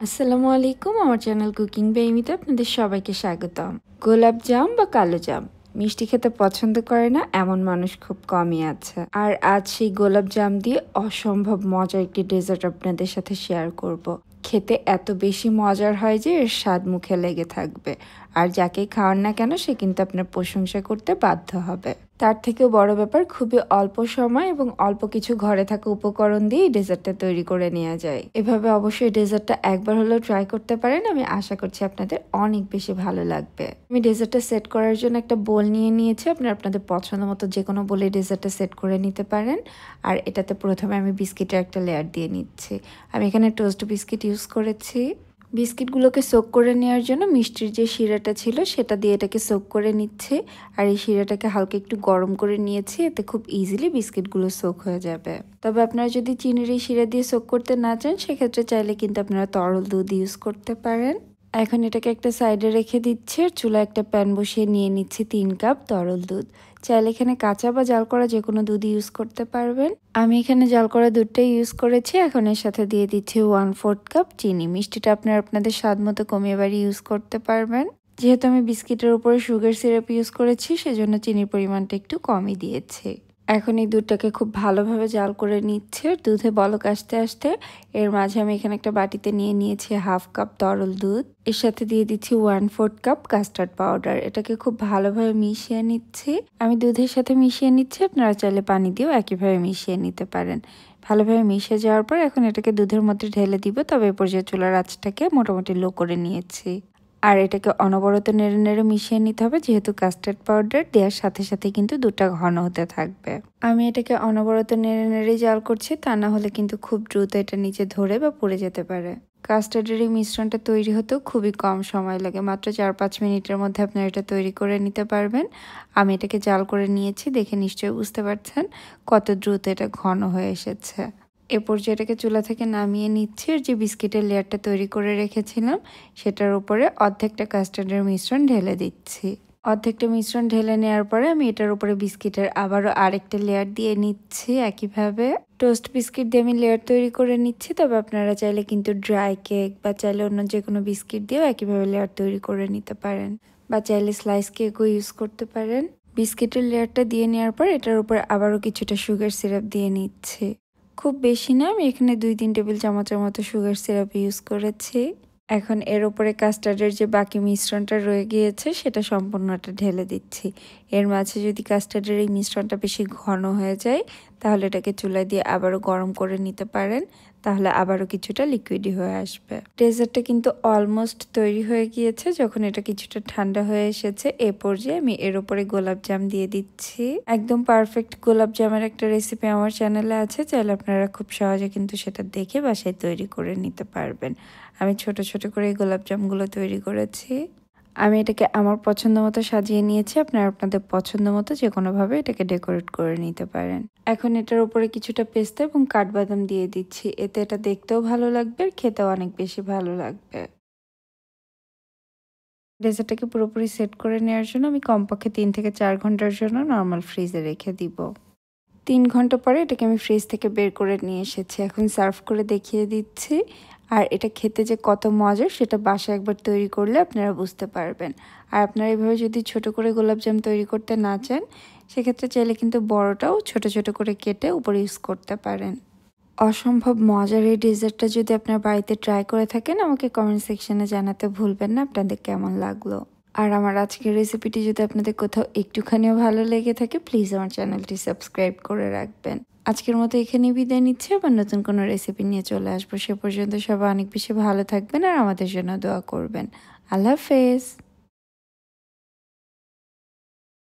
আসসালামু আলাইকুম। আমার চ্যানেল কুকিং বাই মিতে আপনাদের সবাইকে স্বাগতম। গোলাপ জাম বা কালো জাম মিষ্টি খেতে পছন্দ করে না এমন মানুষ খুব কমই আছে। আর আজ সেই গোলাপ জাম দিয়ে অসম্ভব মজার একটি ডেজার্ট আপনাদের সাথে শেয়ার করব। খেতে এত বেশি মজার হয় যে এর স্বাদ মুখে লেগে থাকবে। আর যাকেই খাওয়ান না কেন সে কিন্তু আপনার প্রশংসা করতে বাধ্য হবে। তার থেকেও বড় ব্যাপার, খুবই অল্প সময় এবং অল্প কিছু ঘরে থাকা উপকরণ দিয়ে এই ডেজার্টটা তৈরি করে নেওয়া যায়। এভাবে অবশ্যই ডেজার্টটা একবার হলেও ট্রাই করতে পারেন। আমি আশা করছি আপনাদের অনেক বেশি ভালো লাগবে। আমি ডেজার্টটা সেট করার জন্য একটা বোল নিয়ে নিয়েছি। আপনারা আপনাদের পছন্দ মতো যে কোনো বোলে ডেজার্টটা সেট করে নিতে পারেন। আর এটাতে প্রথমে আমি বিস্কিটের একটা লেয়ার দিয়ে নিচ্ছি। আমি এখানে টোস্ট বিস্কিট ইউজ করেছি। বিস্কিটগুলোকে সোক করে নেওয়ার জন্য মিষ্টির যে শিরাটা ছিল সেটা দিয়ে এটাকে সোক করে নিচ্ছে। আর এই শিরাটাকে হালকা একটু গরম করে নিয়েছি, এতে খুব ইজিলি বিস্কিটগুলো সোক হয়ে যাবে। তবে আপনারা যদি চিনির এই শিরা দিয়ে সোক করতে না চান সেক্ষেত্রে চাইলে কিন্তু আপনারা তরল দুধ ইউজ করতে পারেন। এখন এটাকে একটা সাইডে রেখে দিচ্ছি আর চুলায় একটা প্যান বসিয়ে নিয়ে নিচ্ছি 3 কাপ তরল দুধ। চাইলে এখানে কাঁচা বা জাল করা যে কোনো দুধ ইউজ করতে পারবেন। আমি এখানে জাল করা দুধটাই ইউজ করেছি। এখন এর সাথে দিয়ে দিচ্ছি 1/4 কাপ চিনি। মিষ্টিটা আপনারা আপনাদের স্বাদ মতো কমিয়ে বাড়িয়ে ইউজ করতে পারবেন। যেহেতু আমি বিস্কিটের উপরে সুগার সিরাপ ইউজ করেছি সেজন্য চিনির পরিমাণটা একটু কমই দিয়েছি। এখন এই দুধটাকে খুব ভালোভাবে জাল করে নিচ্ছে। দুধে বলক আসতে আসতে এর মাঝে আমি এখানে একটা বাটিতে নিয়ে নিয়েছি 1/2 কাপ তরল দুধ। এর সাথে দিয়ে দিচ্ছি 1/4 কাপ কাস্টার্ড পাউডার। এটাকে খুব ভালোভাবে মিশিয়ে নিচ্ছি। আমি দুধের সাথে মিশিয়ে নিচ্ছি, আপনারা চাইলে পানি দিয়েও একইভাবে মিশিয়ে নিতে পারেন। ভালোভাবে মিশে যাওয়ার পর এখন এটাকে দুধের মধ্যে ঢেলে দিব। তবে এ পর্যায়ে চুলার আঁচটাকে মোটামুটি লো করে নিয়েছি। আর এটাকে অনবরত নেড়ে নেড়ে মিশিয়ে নিতে হবে, যেহেতু কাস্টার্ড পাউডার দেওয়ার সাথে সাথে কিন্তু দুধটা ঘন হতে থাকবে। আমি এটাকে অনবরত নেড়ে নেড়ে জাল করছি, তা না হলে কিন্তু খুব দ্রুত এটা নিচে ধরে বা পুড়ে যেতে পারে। কাস্টার্ডের এই মিশ্রণটা তৈরি হতেও খুবই কম সময় লাগে, মাত্র 4-5 মিনিটের মধ্যে আপনারা এটা তৈরি করে নিতে পারবেন। আমি এটাকে জাল করে নিয়েছি, দেখে নিশ্চয়ই বুঝতে পারছেন কত দ্রুত এটা ঘন হয়ে এসেছে। এ পর্যায়ে এটাকে চুলা থেকে নামিয়ে নিচ্ছি আর যে বিস্কিটের লেয়ারটা তৈরি করে রেখেছিলাম সেটার উপরে অর্ধেকটা কাস্টার্ডের মিশ্রণ ঢেলে দিচ্ছি। অর্ধেকটা মিশ্রণ ঢেলে নেওয়ার পরে আমি এটার উপরে বিস্কিটের আবারও আরেকটা লেয়ার দিয়ে নিচ্ছি। একইভাবে টোস্ট বিস্কিট দিয়ে আমি লেয়ার তৈরি করে নিচ্ছি। তবে আপনারা চাইলে কিন্তু ড্রাই কেক বা চাইলে অন্য যে কোনো বিস্কিট দিয়েও একইভাবে লেয়ার তৈরি করে নিতে পারেন, বা চাইলে স্লাইস কেকও ইউজ করতে পারেন। বিস্কিটের লেয়ারটা দিয়ে নেওয়ার পর এটার উপরে আবারও কিছুটা সুগার সিরাপ দিয়ে নিচ্ছি। খুব বেশি না, আমি এখানে 2-3 টেবিল চামচের মতো সুগার সিরাপ ইউজ করেছি। এখন এর উপরে কাস্টার্ডের যে বাকি মিশ্রণটা রয়ে গিয়েছে সেটা সম্পূর্ণটা ঢেলে দিচ্ছি। এর মাঝে যদি কাস্টার্ডের এই মিশ্রণটা বেশি ঘন হয়ে যায় তাহলে এটাকে চুলায় দিয়ে আবারও গরম করে নিতে পারেন, তাহলে আবারও কিছুটা লিকুইডি হয়ে আসবে। ডেজার্টটা কিন্তু অলমোস্ট তৈরি হয়ে গিয়েছে। যখন এটা কিছুটা ঠান্ডা হয়ে এসেছে এ পর্যায়ে আমি এর উপরে গোলাপ জাম দিয়ে দিচ্ছি। একদম পারফেক্ট গোলাপ জামের একটা রেসিপি আমার চ্যানেলে আছে, চাইলে আপনারা খুব সহজে কিন্তু সেটা দেখে বাসায় তৈরি করে নিতে পারবেন। আমি ছোট ছোট করে এই গোলাপ জামগুলো তৈরি করেছি। আমি এটাকে আমার পছন্দ মতো সাজিয়ে নিয়েছি, আপনারা আপনাদের পছন্দ মতো যে কোনোভাবে এটাকে ডেকোরেট করে নিতে পারেন। এখন এটার উপরে কিছুটা পেস্তা এবং কাঠবাদাম দিয়ে দিচ্ছি, এতে এটা দেখতেও ভালো লাগবে আর খেতেও অনেক বেশি ভালো লাগবে। ডেজার্টটাকে পুরোপুরি সেট করে নেওয়ার জন্য আমি কমপক্ষে 3 থেকে 4 ঘন্টার জন্য নর্মাল ফ্রিজে রেখে দিব। 3 ঘন্টা পরে এটাকে আমি ফ্রিজ থেকে বের করে নিয়ে এসেছি। এখন সার্ভ করে দেখিয়ে দিচ্ছি। আর এটা খেতে যে কত মজার সেটা বাসায় একবার তৈরি করলে আপনারা বুঝতে পারবেন। আর আপনারা এভাবে যদি ছোট করে গোলাপজাম তৈরি করতে না চান সেক্ষেত্রে চাইলে কিন্তু বড়টাও ছোট ছোট করে কেটে উপরে ইউজ করতে পারেন। অসম্ভব মজার এই ডেজার্টটা যদি আপনার বাড়িতে ট্রাই করে থাকেন আমাকে কমেন্ট সেকশনে জানাতে ভুলবেন না আপনাদের কেমন লাগলো। আর আমার আজকের রেসিপিটি যদি আপনাদের কোথাও একটুখানিও ভালো লেগে থাকে প্লিজ আমার চ্যানেলটি সাবস্ক্রাইব করে রাখবেন। আজকের মতো এখানেই বিদায় নিচ্ছি, আবার নতুন কোনো রেসিপি নিয়ে চলে আসবো। সে পর্যন্ত সবাই অনেক বেশি ভালো থাকবেন আর আমাদের জন্য দোয়া করবেন। আল্লাহ হাফেজ।